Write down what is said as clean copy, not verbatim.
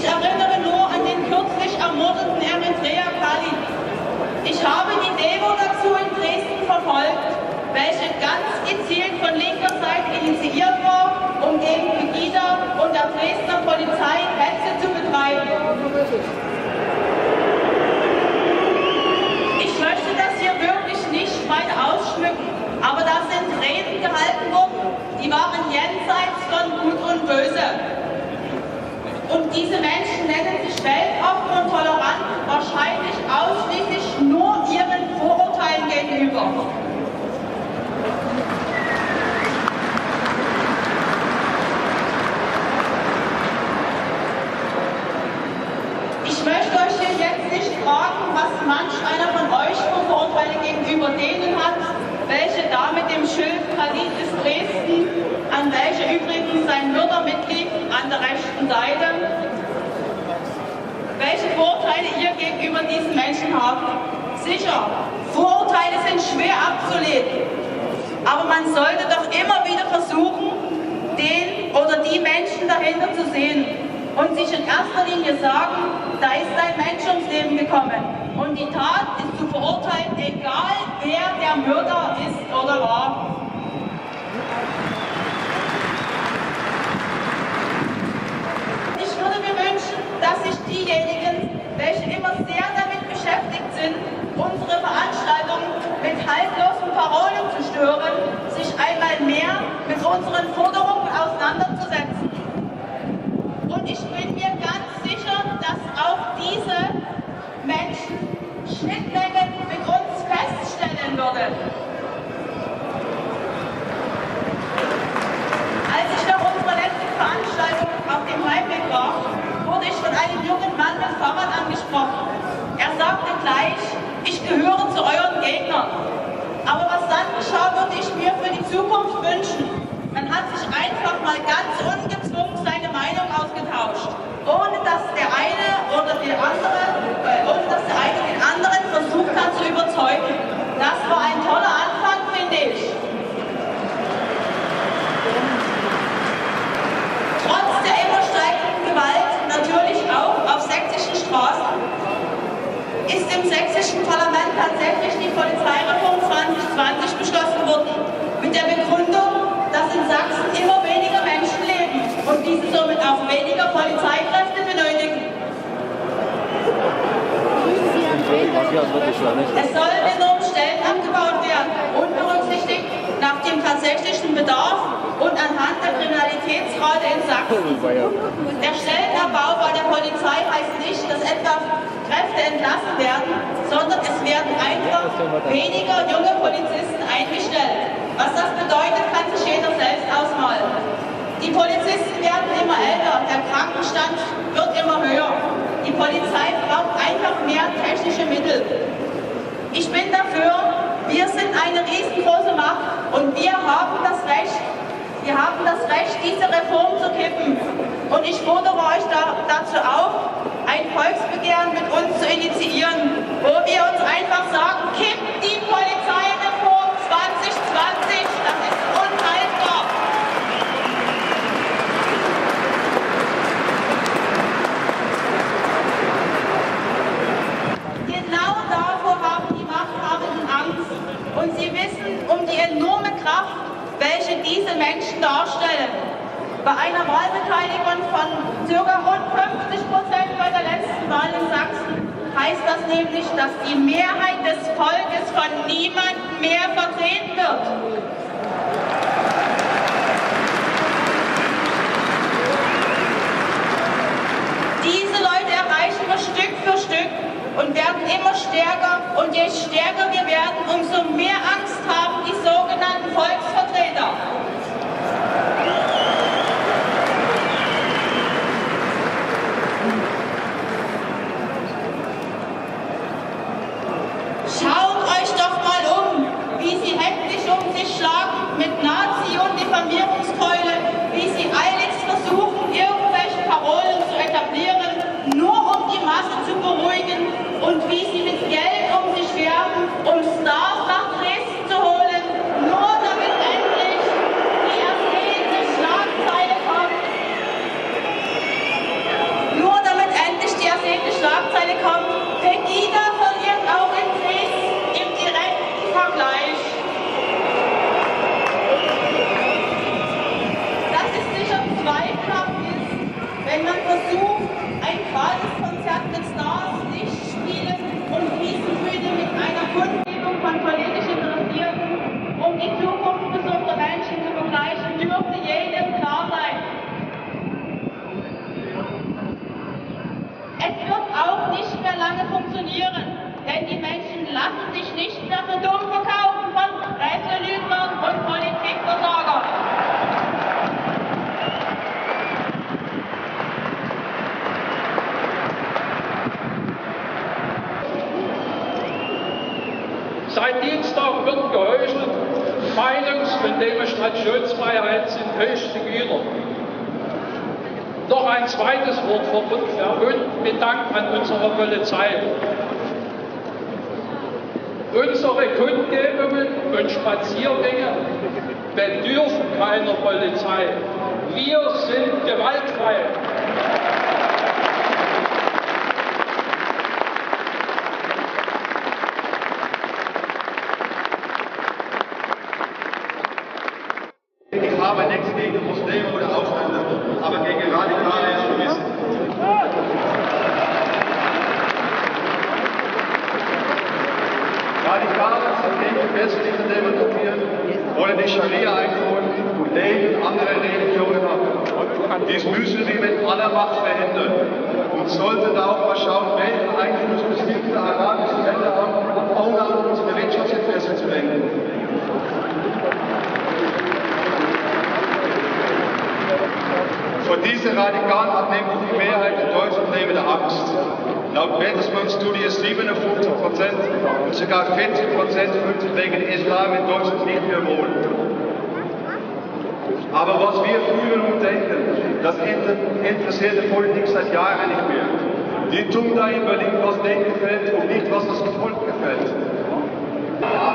Ich erinnere nur an den kürzlich ermordeten Eritrea Khalid. Ich habe die Demo dazu in Dresden verfolgt, welche ganz gezielt von linker Seite initiiert war, um gegen Pegida und der Dresdner Polizei Hetze zu betreiben. Ich möchte das hier wirklich nicht weiter ausschmücken, aber da sind Reden gehalten worden, die waren jenseits von Gut und Böse. Und diese Menschen nennen sich weltoffen und tolerant, wahrscheinlich ausschließlich nur ihren Vorurteilen gegenüber. Ich möchte euch hier jetzt nicht fragen, was manch einer von euch für Vorurteile gegenüber denen hat, welche da mit dem Schild Khalid ist Dresden, an welche übrigens sein Mörder mitlief, an der rechten Seite. Welche Vorurteile ihr gegenüber diesen Menschen habt? Sicher, Vorurteile sind schwer abzulehnen, aber man sollte doch immer wieder versuchen, den oder die Menschen dahinter zu sehen und sich in erster Linie sagen, da ist ein Mensch ums Leben gekommen und die Tat ist zu verurteilen, egal wer der Mörder ist oder war. Ich würde mir wünschen, dass sich diejenigen, welche immer sehr damit beschäftigt sind, unsere Veranstaltungen mit haltlosen Parolen zu stören, sich einmal mehr mit unseren Forderungen auseinanderzusetzen. Und ich bin mir ganz sicher, dass auch diese Menschen Schnittmengen mit uns feststellen würden. Als ich nach unserer letzten Veranstaltung auf dem Heimweg war, wurde ich von einem jungen Mann mit Fahrrad angesprochen. Er sagte gleich, ich gehöre zu euren Gegnern. Aber was dann geschah, würde ich mir für die Zukunft wünschen. Man hat sich einfach mal ganz ungezwungen seine Meinung ausgetauscht, ohne dass der eine den anderen versucht hat zu überzeugen. Das war ein toller Anfang, finde ich. Trotz der immer steigenden Gewalt, natürlich auch auf sächsischen Straßen, ist im sächsischen Parlament tatsächlich die Polizeireform 2020 beschlossen worden, mit der Begründung, dass in Sachsen immer weniger Menschen leben und diese somit auch weniger Polizeikräfte benötigen. Es sollen enorm Stellen abgebaut werden, unberücksichtigt nach dem tatsächlichen Bedarf und anhand der Kriminalitätsrate in Sachsen. Der Stellenabbau bei der Polizei heißt nicht, dass etwa Kräfte entlassen werden, sondern es werden einfach weniger junge Polizisten eingestellt. Was das bedeutet, kann sich jeder selbst ausmalen. Die Polizisten werden immer älter, der Krankenstand wird immer höher. Die Polizei braucht einfach mehr technische Mittel. Ich bin dafür, wir sind eine riesengroße Macht und wir haben das Recht, diese Reform zu kippen. Und ich fordere euch dazu auf, ein Volksbegehren mit uns zu initiieren, wo wir uns einfach sagen, kippt die Polizeireform 2020, das ist unhaltbar. Genau davor haben die Machthabenden Angst und sie wissen um die enorme Kraft, welche diese Menschen darstellen. Bei einer Wahlbeteiligung von ca. rund 50% bei der letzten Wahl in Sachsen heißt das nämlich, dass die Mehrheit des Volkes von niemandem mehr vertreten wird. Diese Leute erreichen wir Stück für Stück und werden immer stärker. Und je stärker wir werden, umso mehr Angst haben die sogenannten Volksvertreter. Schaut euch doch mal um, wie sie hektisch um sich schlagen mit Nazi- und Diffamierungskeule, wie sie eiligst versuchen, irgendwelche Parolen zu etablieren, nur um die Masse zu beruhigen und wie sie mit Geld um sich werfen, um Stars nach Dresden zu holen, nur damit Es wird auch nicht mehr lange funktionieren, denn die Menschen lassen sich nicht mehr für dumm verkaufen von Presselügnern und Politikversorgern. Seit Dienstag wird geheuchelt, Meinungs- und Demonstrationsfreiheit sind höchste Güter. Noch ein zweites Wort verbunden mit Dank an unsere Polizei. Unsere Kundgebungen und Spaziergänge bedürfen keiner Polizei. Wir sind gewaltfrei. Ich habe nichts gegen Muslime oder Ausländer, aber gegen radikale Islamisten. Radikale sind gegen westliche Demokratien, wollen die Scharia einführen und lehnen andere Religionen ab. Dies müssen wir mit aller Macht verhindern und sollten da auch mal schauen, welchen Einfluss bestimmte arabische Länder haben, ohne an unsere Wirtschaftsinteressen zu lenken. Vor diese Radikalen hat nämlich die Mehrheit in Deutschland lebende Angst. Laut Bertelsmann-Studie 57% und sogar 40% fühlen sich wegen Islam in Deutschland nicht mehr wohl. Aber was wir fühlen und denken, das interessiert die Politik seit Jahren nicht mehr. Die tun da in Berlin, was denen gefällt und nicht, was das Volk gefällt. Ja.